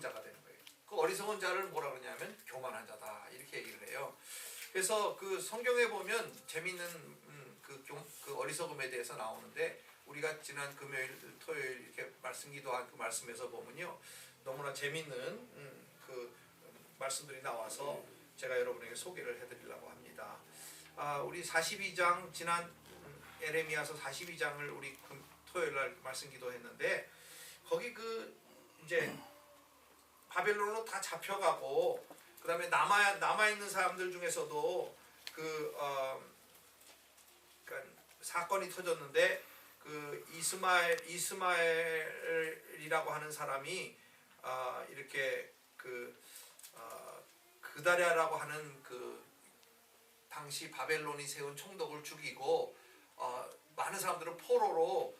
자가 되는 거예요. 그 어리석은 자를 뭐라 그러냐면 교만한 자다 이렇게 얘기를 해요. 그래서 그 성경에 보면 재미있는 그 어리석음에 대해서 나오는데 우리가 지난 금요일, 토요일 이렇게 말씀기도한 그 말씀에서 보면요 너무나 재미있는 그 말씀들이 나와서 제가 여러분에게 소개를 해드리려고 합니다. 우리 42장 지난 에레미야서 42장을 우리 토요일 날 말씀기도했는데 거기 그 이제 바벨론으로 다 잡혀가고 그 다음에 남아 있는 사람들 중에서도 그러니까 사건이 터졌는데 그 이스마엘이라고 하는 사람이 이렇게 그다랴라고 하는 그 당시 바벨론이 세운 총독을 죽이고 많은 사람들을 포로로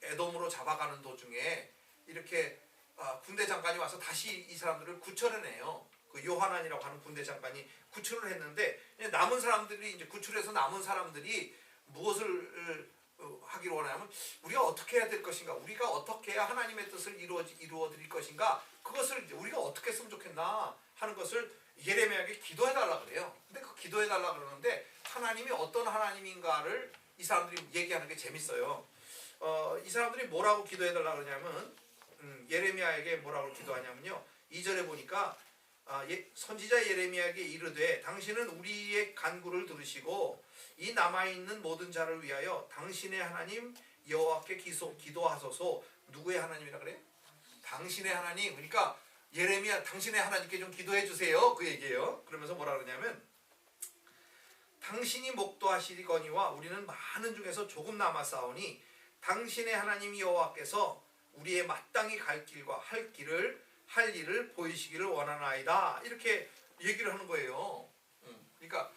에돔으로 잡아가는 도중에 이렇게 군대 장관이 와서 다시 이 사람들을 구출해내요. 그 요하난이라고 하는 군대 장관이 구출을 했는데 남은 사람들이 이제 구출해서 남은 사람들이 무엇을 하기로 원하냐면 우리가 어떻게 해야 될 것인가, 우리가 어떻게 해야 하나님의 뜻을 이루어 드릴 것인가, 그것을 이제 우리가 어떻게 했으면 좋겠나 하는 것을 예레미야에게 기도해달라 그래요. 근데 그 기도해달라 그러는데 하나님이 어떤 하나님인가를 이 사람들이 얘기하는 게 재밌어요. 이 사람들이 뭐라고 기도해달라 그러냐면 예레미야에게 뭐라고 기도하냐면요 2절에 보니까 선지자 예레미야에게 이르되 당신은 우리의 간구를 들으시고 이 남아있는 모든 자를 위하여 당신의 하나님 여호와께 기도하소서. 누구의 하나님이라 그래요? 당신의 하나님. 그러니까 예레미야 당신의 하나님께 좀 기도해 주세요 그 얘기예요. 그러면서 뭐라 그러냐면 당신이 목도하시거니와 우리는 많은 중에서 조금 남았사오니 당신의 하나님 여호와께서 우리의 마땅히 갈 길과 할 일을 보이시기를 원하나이다 이렇게 얘기를 하는 거예요. 그러니까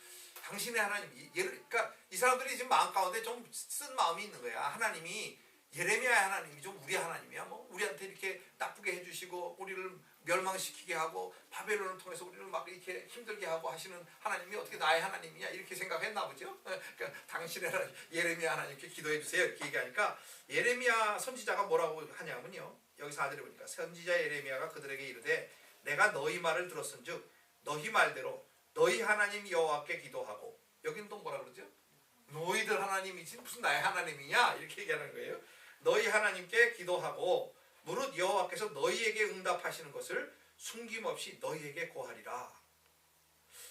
당신의 하나님, 그러니까 이 사람들이 지금 마음 가운데 좀 쓴 마음이 있는 거야. 하나님이 예레미야의 하나님이 좀 우리 하나님이야. 뭐 우리한테 이렇게 나쁘게 해주시고 우리를 멸망시키게 하고 바벨론을 통해서 우리를 막 이렇게 힘들게 하고 하시는 하나님이 어떻게 나의 하나님이냐 이렇게 생각했나 보죠. 그러니까 당신의 하나님, 예레미야 하나님께 기도해 주세요 이렇게 얘기하니까 예레미야 선지자가 뭐라고 하냐면요 여기 4절에 보니까 선지자 예레미야가 그들에게 이르되 내가 너희 말을 들었은즉 너희 말대로 너희 하나님 여호와께 기도하고, 여기는 또 뭐라 그러죠? 너희들 하나님이지 무슨 나의 하나님이냐 이렇게 얘기하는 거예요. 너희 하나님께 기도하고 무릇 여호와께서 너희에게 응답하시는 것을 숨김없이 너희에게 고하리라.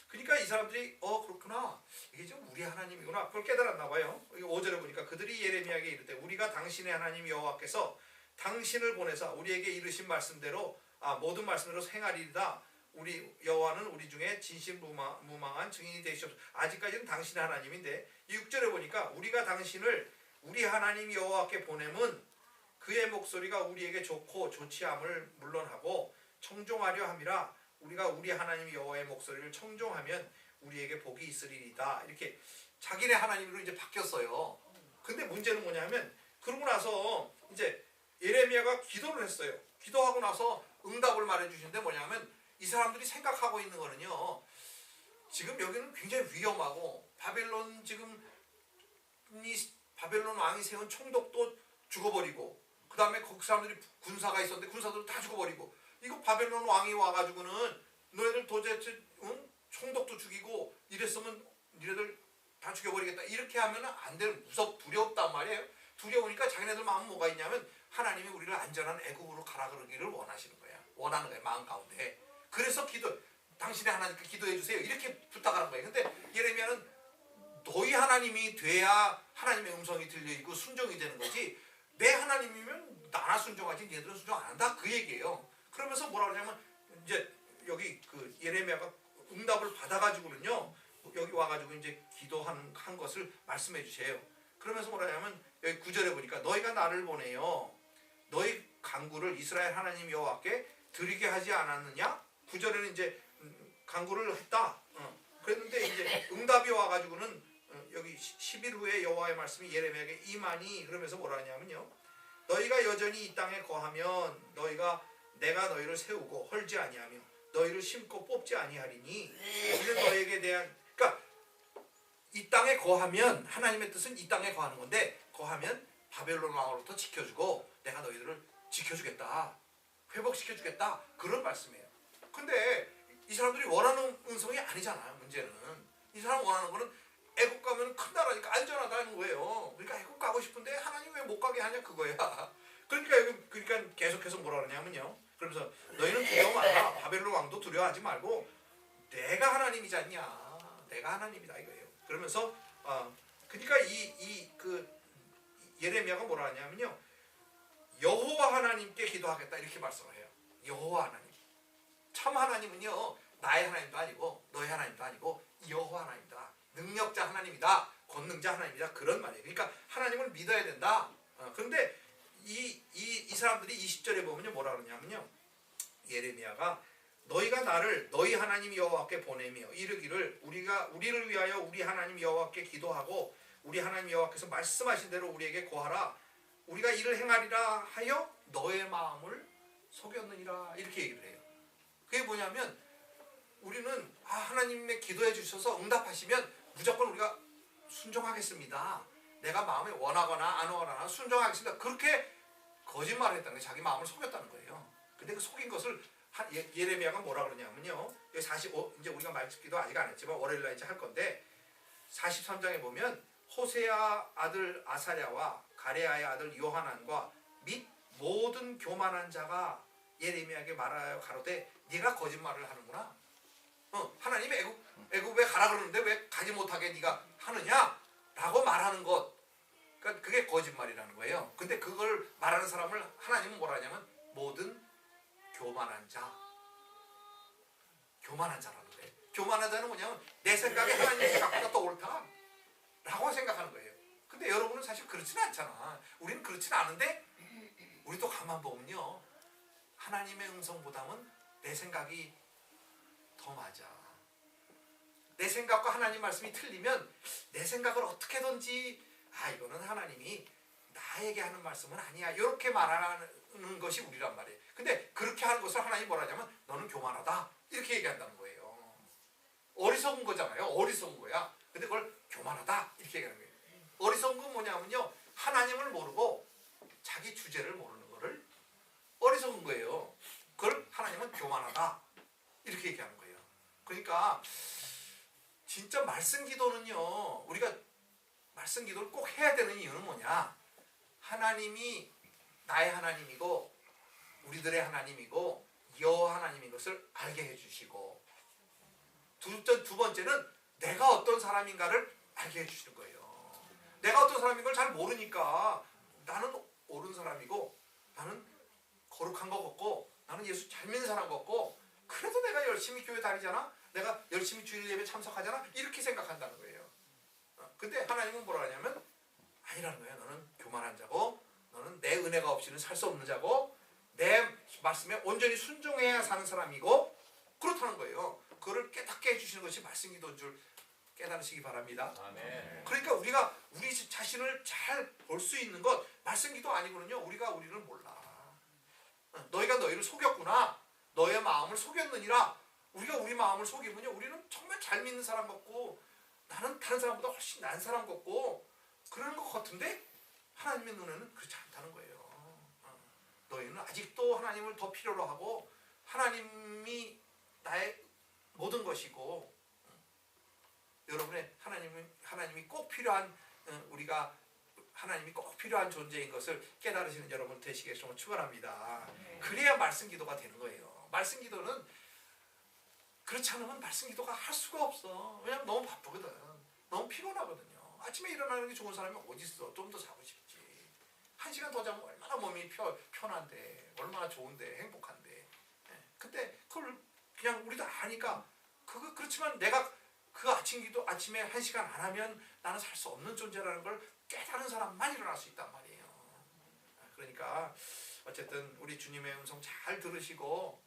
그러니까 이 사람들이 그렇구나, 이게 좀 우리 하나님이구나, 그걸 깨달았나 봐요. 5절에 보니까 그들이 예레미야에게 이르되 우리가 당신의 하나님 여호와께서 당신을 보내사 우리에게 이르신 말씀대로 모든 말씀대로 행하리이다. 우리 여호와는 우리 중에 진실무망한 증인이 되시옵소서. 아직까지는 당신의 하나님인데 6절에 보니까 우리가 당신을 우리 하나님 여호와께 보냄은 그의 목소리가 우리에게 좋고 좋지 않음을 물론하고 청종하려 함이라. 우리가 우리 하나님 여호와의 목소리를 청종하면 우리에게 복이 있으리이다. 이렇게 자기네 하나님으로 이제 바뀌었어요. 근데 문제는 뭐냐면 그러고 나서 이제 예레미야가 기도를 했어요. 기도하고 나서 응답을 말해주시는데 뭐냐면 이 사람들이 생각하고 있는 거는요 지금 여기는 굉장히 위험하고 바벨론 왕이 세운 총독도 죽어버리고 그 다음에 거기 사람들이 군사가 있었는데 군사들도 다 죽어버리고 이거 바벨론 왕이 와가지고는 너희들 도대체 총독도 죽이고 이랬으면 니네들 다 죽여버리겠다 이렇게 하면 안 되는, 두렵단 말이에요. 두려우니까 자기네들 마음은 뭐가 있냐면 하나님이 우리를 안전한 애국으로 가라 그러기를 원하는 거예요. 마음 가운데. 그래서 당신의 하나님께 기도해 주세요 이렇게 부탁하는 거예요. 근데 예레미야는 너희 하나님이 돼야 하나님의 음성이 들려있고 순종이 되는 거지 내 하나님이면 나나 순종하지 얘들은 순종 안 한다 그 얘기예요. 그러면서 뭐라 그러냐면 이제 여기 그 예레미야가 응답을 받아가지고는요 여기 와가지고 이제 기도한 것을 말씀해 주세요. 그러면서 뭐라 하냐면 여기 9절에 보니까 너희가 나를 보내요 너희 간구를 이스라엘 하나님 여호와께 드리게 하지 않았느냐. 9절에는 이제 간구를 했다. 그랬는데 이제 응답이 와가지고는 여기 10일 후에 여호와의 말씀이 예레미야에게 임하니 그러면서 뭐라 하냐면요 너희가 여전히 이 땅에 거하면 내가 너희를 세우고 헐지 아니하며 너희를 심고 뽑지 아니하리니 이는 너희에게 대한, 그러니까 이 땅에 거하면 하나님의 뜻은 이 땅에 거하는 건데 거하면 바벨론 왕으로부터 지켜주고 내가 너희들을 지켜주겠다. 회복시켜주겠다 그런 말씀이에요. 근데 이 사람들이 원하는 음성이 아니잖아요. 문제는 이 사람 원하는 거는 애국 가면 큰 나라니까 안전하다는 거예요. 그러니까 애국 가고 싶은데 하나님 왜 못 가게 하냐 그거야. 그러니까 계속해서 뭐라 그러냐면요. 그러면서 너희는 두려워 말라. 바벨론 왕도 두려워하지 말고 내가 하나님이지 않냐. 내가 하나님이다 이거예요. 그러면서 그러니까 그 예레미야가 뭐라 하냐면요. 여호와 하나님께 기도하겠다 이렇게 말씀을 해요. 여호와 하나님. 참 하나님은요. 나의 하나님도 아니고 너의 하나님도 아니고 여호와 하나님이다. 능력자 하나님이다. 권능자 하나님이다. 그런 말이에요. 그러니까 하나님을 믿어야 된다. 그런데 이 사람들이 20절에 보면요. 뭐라 그러냐면요. 예레미야가 너희가 나를 너희 하나님 여호와께 보내며 이르기를 우리를 위하여 우리 하나님 여호와께 기도하고 우리 하나님 여호와께서 말씀하신 대로 우리에게 고하라. 우리가 이를 행하리라 하여 너의 마음을 속였느니라. 이렇게 얘기를 해요. 그게 뭐냐면 우리는 하나님의 기도해 주셔서 응답하시면 무조건 우리가 순종하겠습니다. 내가 마음에 원하거나 안 원하거나 순종하겠습니다. 그렇게 거짓말을 했다는 거예요. 자기 마음을 속였다는 거예요. 근데 그 속인 것을 예레미야가 뭐라 그러냐면요. 여기 45 이제 우리가 말기도 아직 안 했지만 월요일 날 이제 할 건데 43장에 보면 호세아 아들 아사랴와 가레아의 아들 요하난과 및 모든 교만한 자가 예레미야에게 말하여 가로되 네가 거짓말을 하는구나. 하나님 애굽에 가라 그러는데 왜 가지 못하게 네가 하느냐? 라고 말하는 것. 그러니까 그게 거짓말이라는 거예요. 근데 그걸 말하는 사람을 하나님은 뭐라 하냐면 모든 교만한 자. 교만한 자라는 거예요. 교만한 자는 뭐냐면 내 생각에 하나님 생각보다 더 옳다. 라고 생각하는 거예요. 근데 여러분은 사실 그렇지는 않잖아. 우리는 그렇지는 않은데 우리도 가만 보면요. 하나님의 음성보다는 내 생각이 더 맞아. 내 생각과 하나님 말씀이 틀리면 내 생각을 어떻게든지 이거는 하나님이 나에게 하는 말씀은 아니야. 이렇게 말하는 것이 우리란 말이에요. 근데 그렇게 하는 것을 하나님이 뭐라 하냐면 너는 교만하다. 이렇게 얘기한다는 거예요. 어리석은 거잖아요. 어리석은 거야. 근데 그걸 교만하다. 이렇게 얘기하는 거예요. 어리석은 건 뭐냐면요. 하나님을 모르고 자기 주제를 모르는 거를 어리석은 거예요. 그걸 하나님은 교만하다. 이렇게 얘기하는 거예요. 그러니까 진짜 말씀 기도는요. 우리가 말씀 기도를 꼭 해야 되는 이유는 뭐냐. 하나님이 나의 하나님이고 우리들의 하나님이고 여호와 하나님인 것을 알게 해주시고 두 번째는 내가 어떤 사람인가를 알게 해주시는 거예요. 내가 어떤 사람인 걸 잘 모르니까 나는 옳은 사람이고 나는 거룩한 것 같고 나는 예수 잘 믿는 사람 같고 그래도 내가 열심히 교회 다니잖아. 내가 열심히 주일 예배 참석하잖아. 이렇게 생각한다는 거예요. 근데 하나님은 뭐라 하냐면 아니라는 거예요. 너는 교만한 자고 너는 내 은혜가 없이는 살 수 없는 자고 내 말씀에 온전히 순종해야 사는 사람이고 그렇다는 거예요. 그거를 깨닫게 해주시는 것이 말씀 기도인 줄 깨달으시기 바랍니다. 아멘. 그러니까 우리가 우리 자신을 잘 볼 수 있는 것 말씀 기도 아니거든요. 우리가 우리를 몰라. 너희가 너희를 속였구나. 너의 마음을 속였느니라. 우리가 우리 마음을 속이면요. 우리는 정말 잘 믿는 사람 같고 나는 다른 사람보다 훨씬 나은 사람 같고 그러는 것 같은데 하나님의 눈에는 그렇지 않다는 거예요. 너희는 아직도 하나님을 더 필요로 하고 하나님이 나의 모든 것이고 여러분의 하나님이 꼭 필요한 우리가 하나님이 꼭 필요한 존재인 것을 깨달으시는 여러분 되시겠음을 축원합니다. 그래야 말씀 기도가 되는 거예요. 말씀 기도는 그렇지 않으면 말씀 기도가 할 수가 없어. 왜냐면 너무 바쁘거든. 너무 피곤하거든요. 아침에 일어나는 게 좋은 사람이 어디 있어. 좀 더 자고 싶지. 1시간 더 자면 얼마나 몸이 편한데 얼마나 좋은데 행복한데. 근데 그걸 그냥 우리도 아니까 그렇지만 내가 그 아침에 1시간 안 하면 나는 살 수 없는 존재라는 걸 깨달은 사람만 일어날 수 있단 말이에요. 그러니까 어쨌든 우리 주님의 음성 잘 들으시고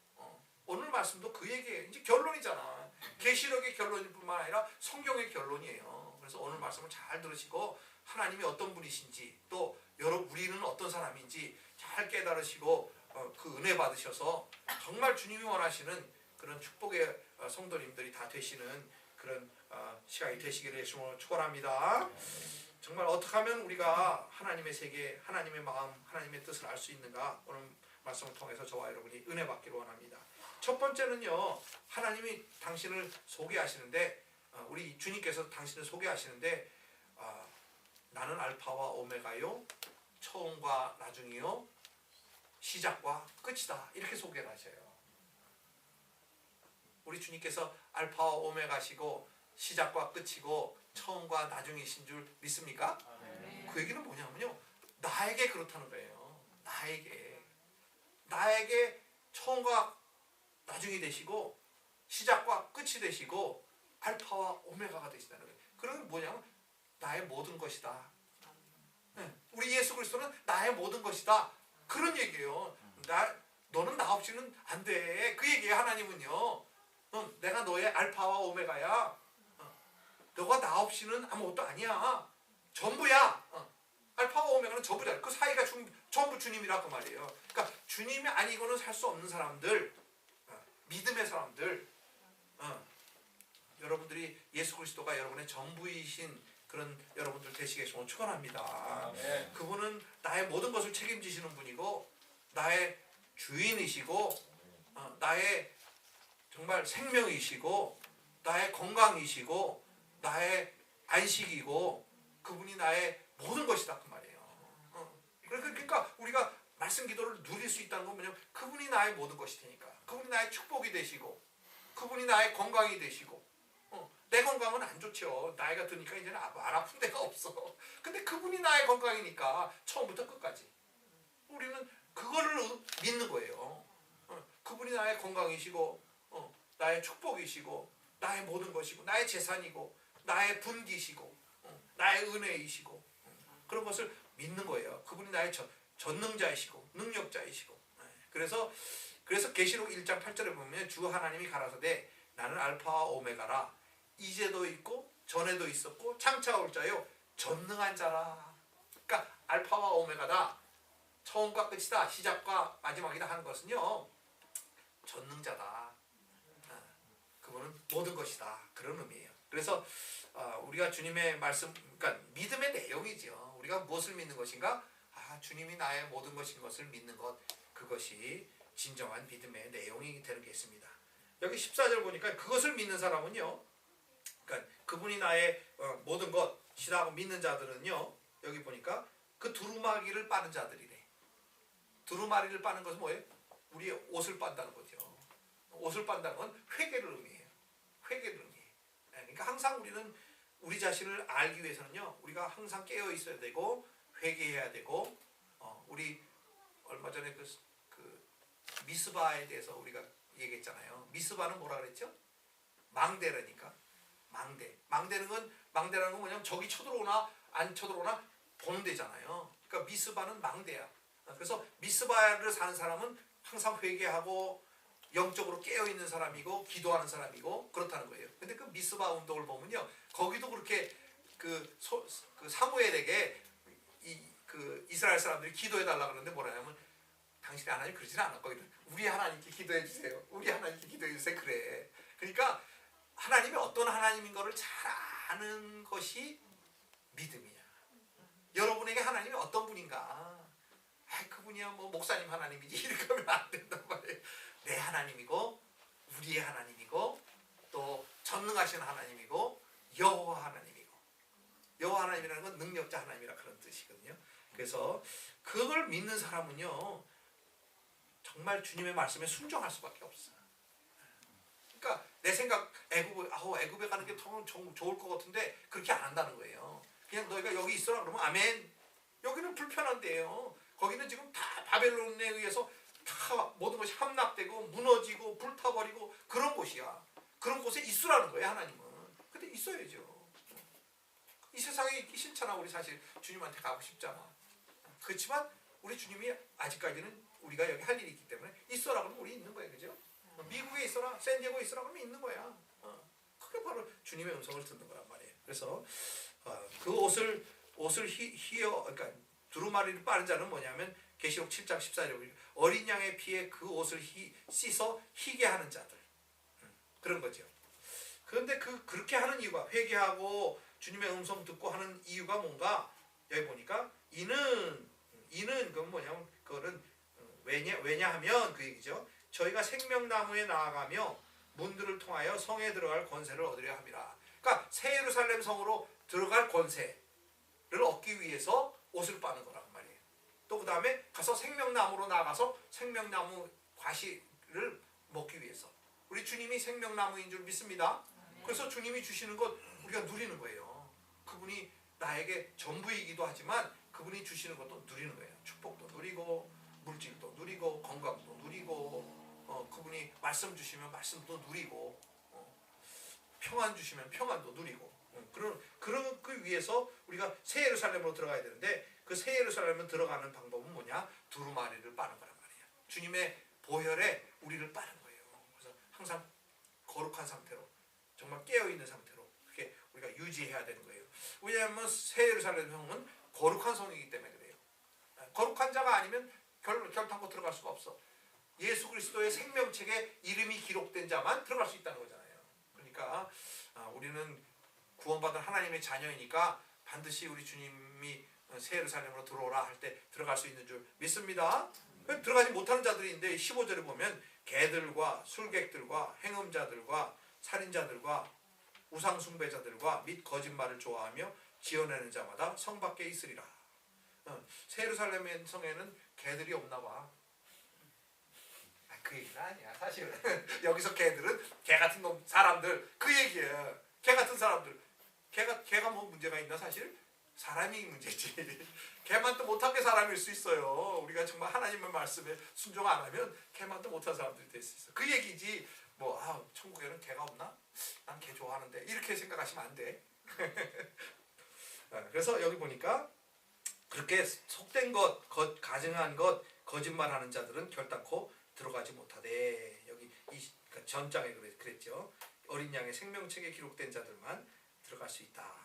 오늘 말씀도 그 얘기예요. 이제 결론이잖아. 계시록의 결론일 뿐만 아니라 성경의 결론이에요. 그래서 오늘 말씀을 잘 들으시고 하나님이 어떤 분이신지 또 우리는 어떤 사람인지 잘 깨달으시고 그 은혜 받으셔서 정말 주님이 원하시는 그런 축복의 성도님들이 다 되시는 그런 시간이 되시기를 예수님으로 축원합니다. 정말 어떻게 하면 우리가 하나님의 세계, 하나님의 마음, 하나님의 뜻을 알 수 있는가 오늘 말씀을 통해서 저와 여러분이 은혜 받기를 원합니다. 첫 번째는요, 하나님이 당신을 소개하시는데, 우리 주님께서 당신을 소개하시는데, 나는 알파와 오메가요, 처음과 나중이요, 시작과 끝이다, 이렇게 소개를 하셔요. 우리 주님께서 알파와 오메가시고 시작과 끝이고 처음과 나중이신 줄 믿습니까? 그 얘기는 뭐냐면요, 나에게 그렇다는 거예요. 나에게 처음과 나중이 되시고 시작과 끝이 되시고 알파와 오메가가 되시다는 거예요. 그러면 뭐냐면 나의 모든 것이다. 우리 예수 그리스도는 나의 모든 것이다, 그런 얘기예요. 너는 나 없이는 안 돼, 그 얘기예요. 하나님은요, 내가 너의 알파와 오메가야. 너가 나 없이는 아무것도 아니야. 전부야. 알파와 오메가는 전부다. 그 사이가 전부 주님이라 그 말이에요. 그러니까 주님이 아니고는 살 수 없는 사람들, 믿음의 사람들, 여러분들이 예수 그리스도가 여러분의 전부이신 그런 여러분들 되시겠으면 축원합니다. 그분은 나의 모든 것을 책임지시는 분이고 나의 주인이시고 나의 정말 생명이시고 나의 건강이시고 나의 안식이고 그분이 나의 모든 것이다, 그 말이에요. 그러니까 우리가 말씀 기도를 누릴 수 있다는 건 뭐냐면 그분이 나의 모든 것이 되니까, 그분이 나의 축복이 되시고 그분이 나의 건강이 되시고. 내 건강은 안 좋죠. 나이가 드니까 이제는 안 아픈 데가 없어. 근데 그분이 나의 건강이니까 처음부터 끝까지 우리는 그거를 믿는 거예요. 그분이 나의 건강이시고 나의 축복이시고 나의 모든 것이고 나의 재산이고 나의 분기시고 나의 은혜이시고 그런 것을 믿는 거예요. 그분이 나의 전능자이시고 능력자이시고. 그래서 계시록 1장 8절에 보면 주 하나님이 가라사대 나는 알파와 오메가라, 이제도 있고 전에도 있었고 장차 올 자요 전능한 자라. 그러니까 알파와 오메가다, 처음과 끝이다, 시작과 마지막이다 하는 것은요, 전능자다. 그분은 모든 것이다, 그런 의미예요. 그래서 우리가 주님의 말씀, 그러니까 믿음의 내용이죠. 우리가 무엇을 믿는 것인가? 주님이 나의 모든 것인 것을 믿는 것, 그것이 진정한 믿음의 내용이 되는 게 있습니다. 여기 14절 보니까 그것을 믿는 사람은요, 그러니까 그분이 나의 모든 것이라고 믿는 자들은요, 여기 보니까 그 두루마기를 빠는 자들이래. 두루마리를 빠는 것은 뭐예요? 우리의 옷을 빤다는 거죠. 옷을 빤다는 건 회개를 의미해요. 회개를 의미해요. 그러니까 항상 우리는 우리 자신을 알기 위해서는요, 우리가 항상 깨어 있어야 되고 회개해야 되고, 우리 얼마 전에 그 미스바에 대해서 우리가 얘기했잖아요. 미스바는 뭐라 그랬죠? 망대라니까. 망대라는 건 뭐냐면 적이 쳐들어오나 안 쳐들어오나 보는 데잖아요. 그러니까 미스바는 망대야. 그래서 미스바를 사는 사람은 항상 회개하고 영적으로 깨어있는 사람이고 기도하는 사람이고 그렇다는 거예요. 근데 그 미스바 운동을 보면요, 거기도 그렇게 그 사무엘에게 그 이스라엘 사람들이 기도해 달라 그러는데 뭐라냐면 당신이 하나님 그러지는 않아. 거기는 우리 하나님께 기도해 주세요. 우리 하나님께 기도해 주세요. 그래. 그러니까 하나님이 어떤 하나님인 거를 잘 아는 것이 믿음이야. 여러분에게 하나님이 어떤 분인가? 그분이야 뭐 목사님 하나님이지 이렇게 하면 안 된단 말이에요. 내 하나님이고 우리의 하나님이고 또 전능하신 하나님이고 여호와 하나님이고, 여호와 하나님이라는 건 능력자 하나님이라 그런 뜻이거든요. 그래서 그걸 믿는 사람은요, 정말 주님의 말씀에 순종할 수밖에 없어요. 그러니까 내 생각 애굽에 가는 게 더 좋을 것 같은데 그렇게 안 한다는 거예요. 그냥 너희가 여기 있어라 그러면 아멘. 여기는 불편한데요. 거기는 지금 다 바벨론에 의해서 다 모든 것이 함락되고 무너지고 불타버리고 그런 곳이야. 그런 곳에 있으라는 거예요, 하나님은. 근데 있어야죠. 이 세상에 있기 싫잖아. 우리 사실 주님한테 가고 싶잖아. 그렇지만 우리 주님이 아직까지는 우리가 여기 할 일이 있기 때문에 있어라 그러면 우리 있는 거예요. 그죠? 미국에 있어라, 샌디에고에 있어라 그러면 있는 거야. 그게 바로 주님의 음성을 듣는 거란 말이에요. 그래서 그 옷을 그러니까 두루마리를 빠른 자는 뭐냐면 계시록 7장 14절에 어린 양의 피에 그 옷을 씻어 희게 하는 자들, 그런 거죠. 그런데 그렇게 하는 이유가, 회개하고 주님의 음성 듣고 하는 이유가 뭔가, 여기 보니까 이는 그건 뭐냐면 그거는 왜냐하면 그 얘기죠. 저희가 생명나무에 나아가며 문들을 통하여 성에 들어갈 권세를 얻으려 함이라. 그러니까 새 예루살렘 성으로 들어갈 권세를 얻기 위해서 옷을 빠는 거란 말이에요. 또 그 다음에 가서 생명나무로 나가서 생명나무 과실을 먹기 위해서. 우리 주님이 생명나무인 줄 믿습니다. 그래서 주님이 주시는 것 우리가 누리는 거예요. 그분이 나에게 전부이기도 하지만 그분이 주시는 것도 누리는 거예요. 축복도 누리고 물질도 누리고 건강도 누리고 그분이 말씀 주시면 말씀도 누리고 평안 주시면 평안도 누리고 그런 그 위해서 우리가 새 예루살렘으로 들어가야 되는데 그 새 예루살렘으로 들어가는 방법은 뭐냐? 두루마리를 빠는 거란 말이에요. 주님의 보혈에 우리를 빠는 거예요. 그래서 항상 거룩한 상태로 정말 깨어있는 상태로 그렇게 우리가 유지해야 되는 거예요. 왜냐하면 새 예루살렘 성은 거룩한 성이기 때문에 그래요. 거룩한 자가 아니면 결단코 들어갈 수가 없어. 예수 그리스도의 생명책에 이름이 기록된 자만 들어갈 수 있다는 거잖아요. 그러니까 우리는 구원받은 하나님의 자녀이니까 반드시 우리 주님이 새 예루살렘으로 들어오라 할 때 들어갈 수 있는 줄 믿습니다. 들어가지 못하는 자들이 있는데 15절에 보면 개들과 술객들과 행음자들과 살인자들과 우상숭배자들과 및 거짓말을 좋아하며 지어내는 자마다 성 밖에 있으리라. 새 예루살렘 성에는 개들이 없나 봐. 그 얘기는 아니야 사실은. 여기서 개들은 개 같은 놈 사람들 그 얘기예요. 개 같은 사람들. 개가 뭐 문제가 있나 사실? 사람이 문제지. 개만도 못한 게 사람일 수 있어요. 우리가 정말 하나님의 말씀에 순종 안 하면 개만도 못한 사람들이 될 수 있어. 그 얘기지. 뭐 천국에는 개가 없나? 난 개 좋아하는데 이렇게 생각하시면 안 돼. 그래서 여기 보니까 그렇게 속된 것, 가증한 것, 거짓말하는 자들은 결단코 들어가지 못하되. 여기 그러니까 전장에 그랬죠. 어린 양의 생명책에 기록된 자들만 들어갈 수 있다.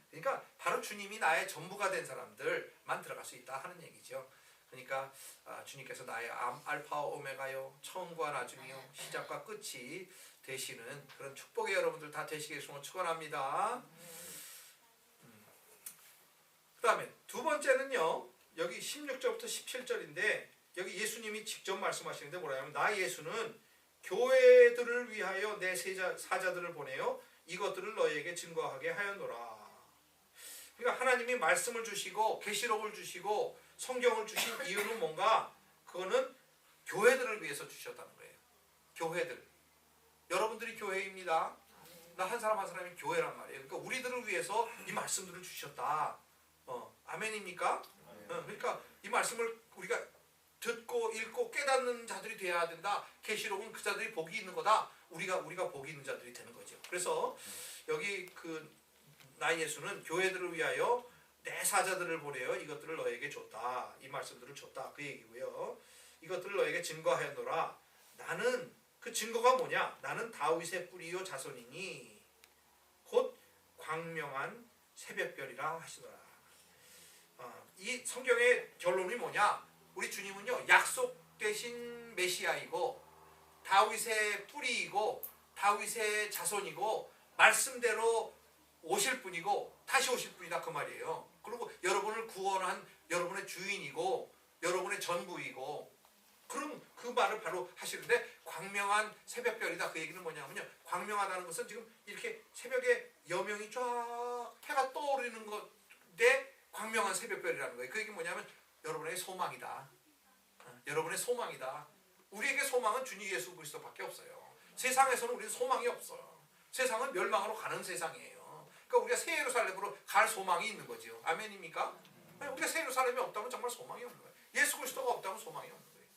그러니까 바로 주님이 나의 전부가 된 사람들만 들어갈 수 있다 하는 얘기죠. 그러니까 주님께서 나의 알파와 오메가요, 처음과 나중이요, 시작과 끝이 되시는 그런 축복의 여러분들 다 되시길 축원합니다. 그 다음에 두 번째는요, 여기 16절부터 17절인데 여기 예수님이 직접 말씀하시는데 뭐라 하면 나 예수는 교회들을 위하여 내 사자들을 보내어 이것들을 너희에게 증거하게 하였노라. 그러니까 하나님이 말씀을 주시고 계시록을 주시고 성경을 주신 이유는 뭔가? 그거는 교회들을 위해서 주셨다는 거예요. 교회들. 여러분들이 교회입니다. 나 한 사람 한 사람이 교회란 말이에요. 그러니까 우리들을 위해서 이 말씀들을 주셨다. 아멘입니까? 그러니까 이 말씀을 우리가 듣고 읽고 깨닫는 자들이 되어야 된다. 계시록은 그 자들이 복이 있는 거다. 우리가 복이 있는 자들이 되는 거죠. 그래서 여기 나 예수는 교회들을 위하여 내 사자들을 보내어 이것들을 너에게 줬다. 이 말씀들을 줬다. 그 얘기고요. 이것들을 너에게 증거하였노라. 나는 그 증거가 뭐냐? 나는 다윗의 뿌리요 자손이니 곧 광명한 새벽별이라 하시더라. 이 성경의 결론이 뭐냐? 우리 주님은요 약속되신 메시아이고 다윗의 뿌리이고 다윗의 자손이고 말씀대로 오실 분이고 다시 오실 분이다 그 말이에요. 그리고 여러분을 구원한 여러분의 주인이고 여러분의 전부이고 그럼 그 말을 바로 하시는데 광명한 새벽별이다. 그 얘기는 뭐냐면요. 광명하다는 것은 지금 이렇게 새벽에 여명이 쫙 해가 떠오르는 것에 광명한 새벽별이라는 거예요. 그 얘기는 뭐냐면 여러분의 소망이다. 여러분의 소망이다. 우리에게 소망은 주님 예수 그리스도밖에 없어요. 세상에서는 우리는 소망이 없어요. 세상은 멸망으로 가는 세상이에요. 그러니까 우리가 새 예루살렘으로 갈 소망이 있는 거죠. 아멘입니까? 우리가 새 예루살렘이 없다면 정말 소망이 없는 거예요. 예수 그리스도가 없다면 소망이 없는 거예요.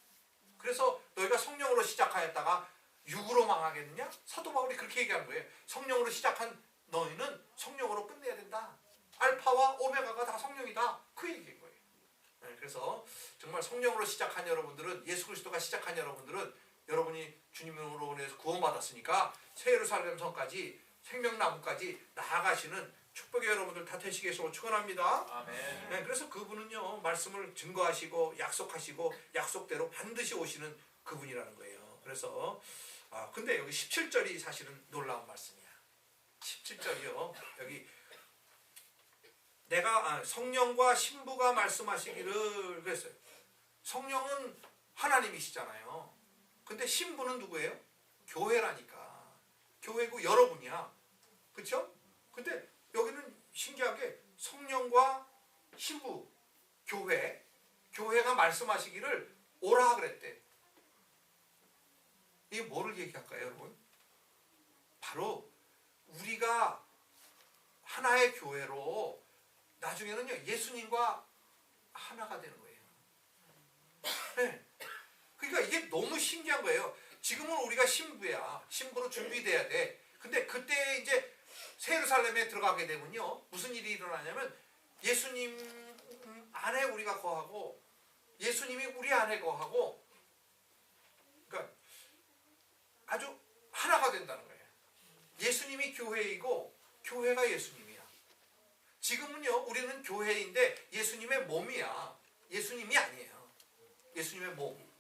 그래서 너희가 성령으로 시작하였다가 육으로 망하겠느냐? 사도 바울이 그렇게 얘기하는 거예요. 성령으로 시작한 너희는 성령으로 끝내야 된다. 알파와 오메가가 다 성령이다. 그 얘기인 거예요. 그래서 정말 성령으로 시작한 여러분들은 예수 그리스도가 시작한 여러분들은 여러분이 주님으로 인해서 구원받았으니까 새 예루살렘 성까지 생명나무까지 나아가시는 축복의 여러분들 다 되시겠소 축원합니다. 아멘. 네, 그래서 그분은요 말씀을 증거하시고 약속하시고 약속대로 반드시 오시는 그분이라는 거예요. 그래서 근데 여기 17절이 사실은 놀라운 말씀이야. 17절이요. 여기 내가 성령과 신부가 말씀하시기를 그랬어요. 성령은 하나님이시잖아요. 근데 신부는 누구예요? 교회라니까. 교회고 여러분이야. 그렇죠? 근데 여기는 신기하게 성령과 신부, 교회가 말씀하시기를 오라 그랬대. 이게 뭐를 얘기할까요, 여러분? 바로 우리가 하나의 교회로 나중에는요 예수님과 하나가 되는 거예요. 네. 그러니까 이게 너무 신기한 거예요. 지금은 우리가 신부야. 신부로 준비돼야 돼. 근데 그때 이제 새 예루살렘에 들어가게 되면요 무슨 일이 일어나냐면 예수님 안에 우리가 거하고 예수님이 우리 안에 거하고 그러니까 아주 하나가 된다는 거예요. 예수님이 교회이고 교회가 예수님이야. 지금은요 우리는 교회인데 예수님의 몸이야. 예수님이 아니에요. 예수님의 몸.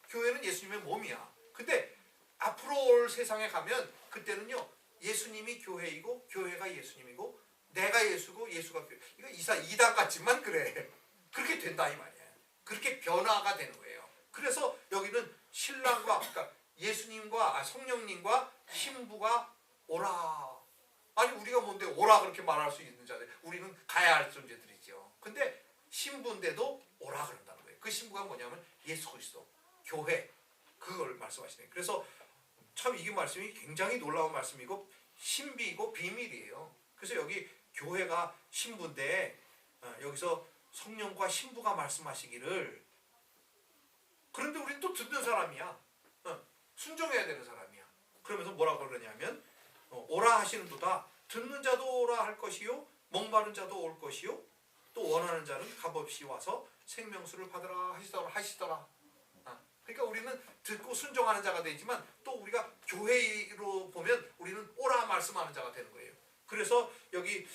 교회는 예수님의 몸이야. 근데 앞으로 올 세상에 가면 그때는요 예수님이 교회이고 교회가 예수님이고 내가 예수고 예수가 교회. 이거 이단 같지만 그래. 그렇게 된다 이 말이야. 그렇게 변화가 되는 거예요. 그래서 여기는 신랑과 그러니까 예수님과 성령님과 신부가 오라. 아니 우리가 뭔데 오라 그렇게 말할 수 있는 자들. 우리는 가야 할 존재들이죠. 근데 신부인데도 오라 그런다는 거예요. 그 신부가 뭐냐면 예수 그리스도, 교회. 그걸 말씀하시네요. 그래서 참 이게 말씀이 굉장히 놀라운 말씀이고 신비이고 비밀이에요. 그래서 여기 교회가 신부인데 여기서 성령과 신부가 말씀하시기를 그런데 우리는 또 듣는 사람이야. 순종해야 되는 사람이야. 그러면서 뭐라고 그러냐면 오라 하시는도다. 듣는 자도 오라 할 것이요 목마른 자도 올 것이요 또 원하는 자는 값없이 와서 생명수를 받으라 하시더라. 그러니까 우리는 듣고 순종하는 자가 되지만 또 우리가 교회로 보면 우리는 오라 말씀하는 자가 되는 거예요. 그래서 여기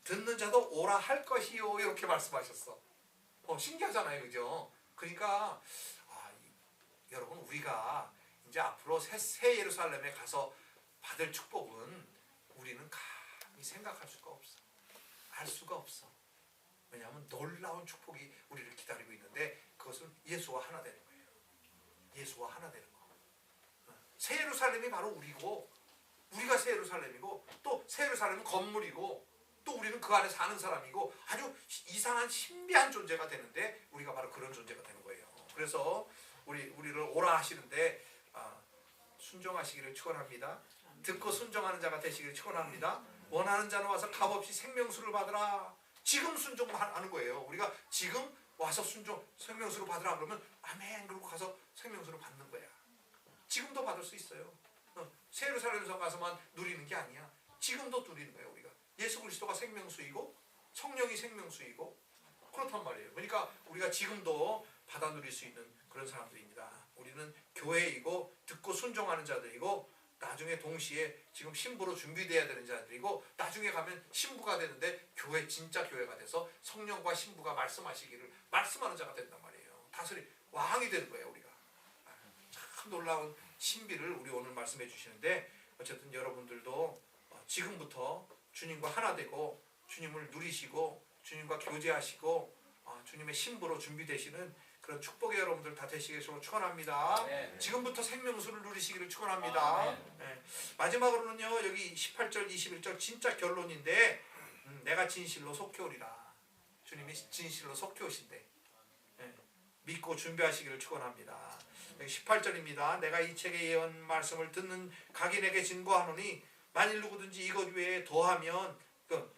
듣는 자도 오라 할 것이요 이렇게 말씀하셨어. 신기하잖아요, 그죠? 그러니까 여러분 우리가 이제 앞으로 새 예루살렘에 가서 받을 축복은 우리는 감히 생각할 수가 없어. 알 수가 없어. 왜냐하면 놀라운 축복이 우리를 기다리고 있는데 그것은 예수와 하나 되는 거예요. 예수와 하나 되는 거. 새 예루살렘이 바로 우리고 우리가 새 예루살렘이고 또 새 예루살렘은 건물이고 또 우리는 그 안에 사는 사람이고 아주 이상한 신비한 존재가 되는데 우리가 바로 그런 존재가 되는 거예요. 그래서 우리를 오라 하시는데 순종하시기를 축원합니다. 듣고 순종하는 자가 되시기를 축원합니다. 원하는 자는 와서 값없이 생명수를 받으라. 지금 순종하는 거예요. 우리가 지금 와서 생명수를 받으라 그러면 아멘 그러고 가서 생명수를 받는 거야. 지금도 받을 수 있어요. 새 예루살렘에서 가서만 누리는 게 아니야. 지금도 누리는 거예요. 우리가 예수 그리스도가 생명수이고 성령이 생명수이고 그렇단 말이에요. 그러니까 우리가 지금도 받아 누릴 수 있는 그런 사람들입니다. 우리는 교회이고 듣고 순종하는 자들이고 나중에 동시에 지금 신부로 준비되어야 되는 자들이고 나중에 가면 신부가 되는데 진짜 교회가 돼서 성령과 신부가 말씀하는 자가 된단 말이에요. 다스리 왕이 되는 거예요. 우리가 참 놀라운 신비를 우리 오늘 말씀해 주시는데 어쨌든 여러분들도 지금부터 주님과 하나 되고 주님을 누리시고 주님과 교제하시고 주님의 신부로 준비되시는 그런 축복의 여러분들 다 되시기를 축원합니다. 지금부터 생명수를 누리시기를 축원합니다. 네. 마지막으로는요 여기 18절 21절 진짜 결론인데 내가 진실로 속히 오리라. 주님이 진실로 속히 오신대. 네. 믿고 준비하시기를 축원합니다. 18절입니다. 내가 이 책의 예언 말씀을 듣는 각인에게 증거하노니 만일 누구든지 이것 외에 더하면 그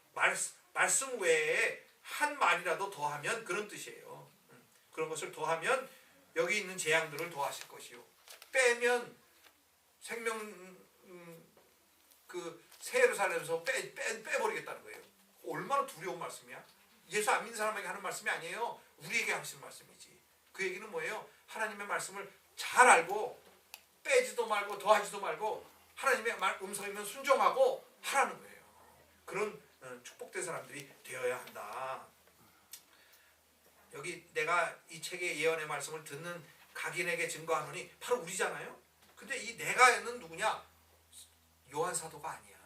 말씀 외에 한 말이라도 더하면 그런 뜻이에요. 그런 것을 더하면 여기 있는 재앙들을 더하실 것이요. 빼면 새 예루살렘에서 빼버리겠다는 거예요. 얼마나 두려운 말씀이야. 예수 안 믿는 사람에게 하는 말씀이 아니에요. 우리에게 하시는 말씀이지. 그 얘기는 뭐예요? 하나님의 말씀을 잘 알고 빼지도 말고 더하지도 말고 하나님의 음성이면 순종하고 하라는 거예요. 그런 축복된 사람들이 되어야 한다. 여기 내가 이 책의 예언의 말씀을 듣는 각인에게 증거하노니 바로 우리잖아요. 근데 이 내가는 누구냐? 요한 사도가 아니야.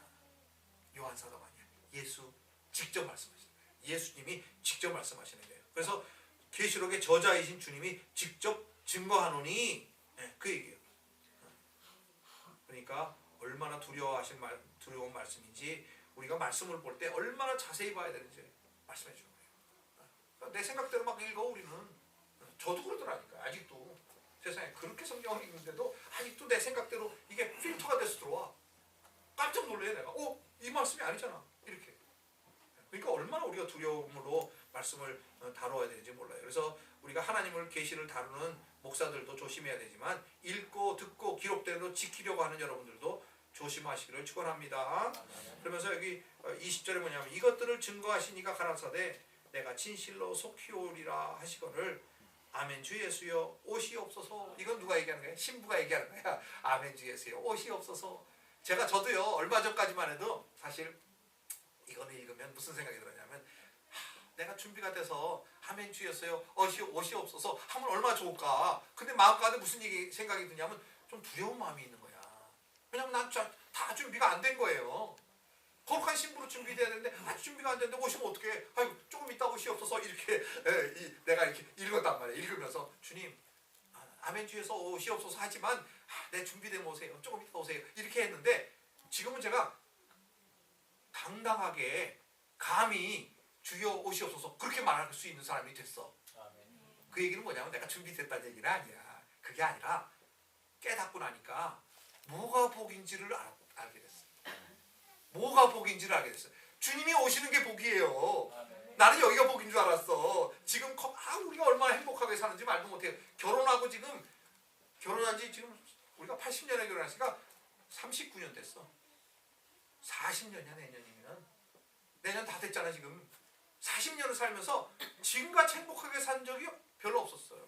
요한 사도가 아니야. 예수 직접 말씀하시는 거예요. 예수님이 직접 말씀하시는 거예요. 그래서 계시록의 저자이신 주님이 직접 증거하노니 그 얘기예요. 그러니까 얼마나 두려운 말씀인지 우리가 말씀을 볼 때 얼마나 자세히 봐야 되는지 말씀해 주는 거예요. 그러니까 내 생각대로 막 읽어 우리는. 저도 그러더라니까. 아직도 세상에 그렇게 성경을 읽는데도 아직도 내 생각대로 이게 필터가 돼서 들어와. 깜짝 놀래 내가. 이 말씀이 아니잖아. 이렇게. 그러니까 얼마나 우리가 두려움으로 말씀을 다루어야 되는지 몰라요. 그래서 우리가 하나님을 계시를 다루는 목사들도 조심해야 되지만 읽고 듣고 기록대로 지키려고 하는 여러분들도 조심하시기를 축원합니다. 그러면서 여기 20절에 뭐냐면 이것들을 증거하시니가 가라사대 내가 진실로 속히 오리라 하시거늘 아멘 주 예수여 오시옵소서. 이건 누가 얘기하는 거야? 신부가 얘기하는 거야. 아멘 주 예수여 오시옵소서. 저도요 얼마 전까지만 해도 사실 이거는 읽으면 무슨 생각이 들었냐면 내가 준비가 돼서 아멘 주 예수여 오시옵소서 하면 얼마나 좋을까. 근데 마음가운데 무슨 생각이 드냐면 좀 두려운 마음이 있는 거야. 왜냐면 난 다 준비가 안 된 거예요. 거룩한 신부로 준비돼야 되는데 아직 준비가 안 됐는데 오시면 어떡해. 아이고 조금 이따 오시옵소서 이렇게 내가 이렇게 읽었단 말이에요. 읽으면서 주님 아멘 주에서 오시옵소서 하지만 내 준비되면 오세요. 조금 이따 오세요. 이렇게 했는데 지금은 제가 당당하게 감히 주여 오시옵소서 그렇게 말할 수 있는 사람이 됐어. 그 얘기는 뭐냐면 내가 준비됐다는 얘기는 아니야. 그게 아니라 깨닫고 나니까 뭐가 복인지를 알게 됐어. 뭐가 복인지를 알게 됐어. 주님이 오시는 게 복이에요. 나는 여기가 복인 줄 알았어. 지금 우리가 얼마나 행복하게 사는지 말도 못해요. 결혼한 지 지금 우리가 80년에 결혼했으니까 39년 됐어. 40년이야 내년이면. 내년 다 됐잖아 지금. 40년을 살면서 지금같이 행복하게 산 적이 별로 없었어요.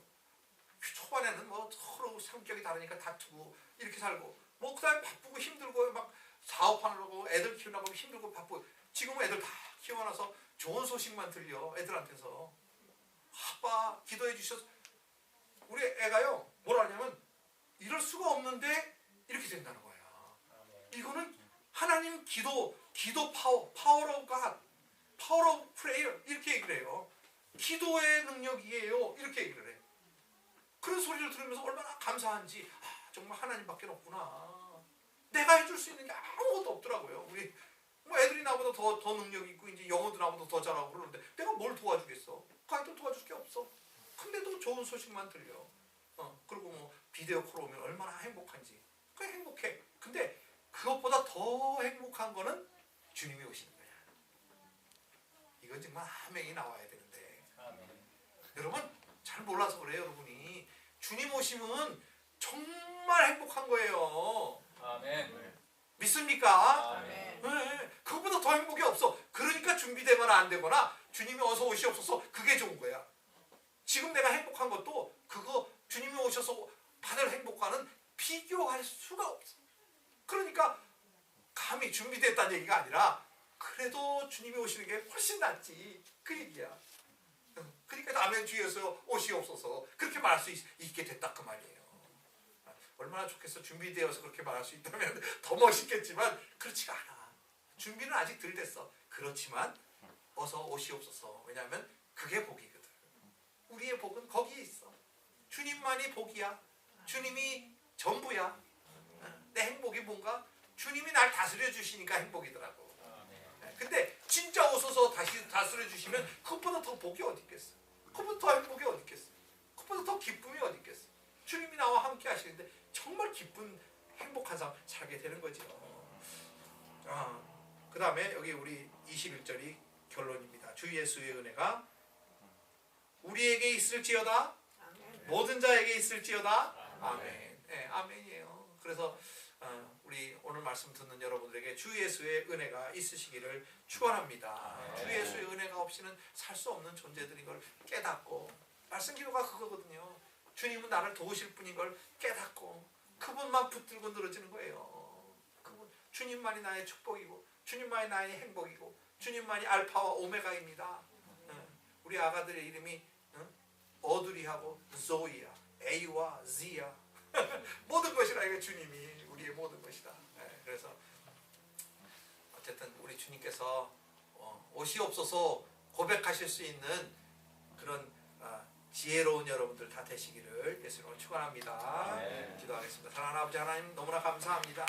초반에는 뭐 서로 성격이 다르니까 다투고 이렇게 살고 그다음에 바쁘고 힘들고 막 사업하느라고 애들 키우느라고 힘들고 바쁘고 지금은 애들 다 키워놔서 좋은 소식만 들려 애들한테서. 아빠 기도해 주셔서 우리 애가요 뭐라 하냐면 이럴 수가 없는데 이렇게 된다는 거야. 이거는 하나님 기도 파워 오브 갓 파워 오브 프레이어 이렇게 얘기를 해요. 기도의 능력이에요 이렇게 얘기를 해. 그런 소리를 들으면서 얼마나 감사한지 정말 하나님밖에 없구나. 내가 해줄 수 있는 게 아무것도 없더라고요. 우리 애들이 나보다 더 능력이 있고 이제 영어도 나보다 더 잘하고 그러는데 내가 뭘 도와주겠어. 아이들 도와줄 게 없어. 근데도 좋은 소식만 들려. 그리고 비디오 콜 오면 얼마나 행복한지. 그게 행복해. 근데 그것보다 더 행복한 거는 주님이 오시는 거야. 이건 정말 아멘이 나와야 되는데. 여러분 잘 몰라서 그래요. 여러분이 주님 오시면 정말 행복한 거예요. 아멘. 믿습니까? 아멘. 네, 그것보다 더 행복이 없어. 그러니까 준비되거나 안 되거나 주님이 어서 오시옵소서 그게 좋은 거야. 지금 내가 행복한 것도 그거 주님이 오셔서 받을 행복과는 비교할 수가 없어. 그러니까 감히 준비됐다는 얘기가 아니라 그래도 주님이 오시는 게 훨씬 낫지 그 얘기야. 그러니까 아멘 주여서 오시옵소서 그렇게 말할 수 있게 됐다 그 말이에요. 얼마나 좋겠어. 준비되어서 그렇게 말할 수 있다면 더 멋있겠지만 그렇지가 않아. 준비는 아직 덜 됐어. 그렇지만 어서 오시옵소서. 왜냐하면 그게 복이거든. 우리의 복은 거기에 있어. 주님만이 복이야. 주님이 전부야. 내 행복이 뭔가? 주님이 날 다스려 주시니까 행복이더라고. 근데 진짜 오셔서 다시 다스려 주시면 그것보다 더 복이 어디 있겠어. 그것보다 더 행복이 어디 있겠어. 그것보다 더 기쁨이 어디 있겠어. 주님이 나와 함께 하시는데 정말 기쁜 행복한 삶 살게 되는 거죠. 그 다음에 여기 우리 21절이 결론입니다. 주 예수의 은혜가 우리에게 있을지어다. 아멘. 모든 자에게 있을지어다. 아멘. 네, 아멘이에요. 그래서 우리 오늘 말씀 듣는 여러분들에게 주 예수의 은혜가 있으시기를 축원합니다. 주 예수의 은혜가 없이는 살 수 없는 존재들인 걸 깨닫고 말씀 기도가 그거거든요. 주님은 나를 도우실 분인 걸 깨닫고 그분만 붙들고 늘어지는 거예요. 그분 주님만이 나의 축복이고 주님만이 나의 행복이고 주님만이 알파와 오메가입니다. 우리 아가들의 이름이 어두리하고 조이야, A와 Z야. 모든 것이라 이게 주님이 우리의 모든 것이다. 그래서 어쨌든 우리 주님께서 오시옵소서 고백하실 수 있는 그런 지혜로운 여러분들 다 되시기를 예수님으로 축원합니다. 네. 기도하겠습니다. 사랑하는 아버지 하나님 너무나 감사합니다.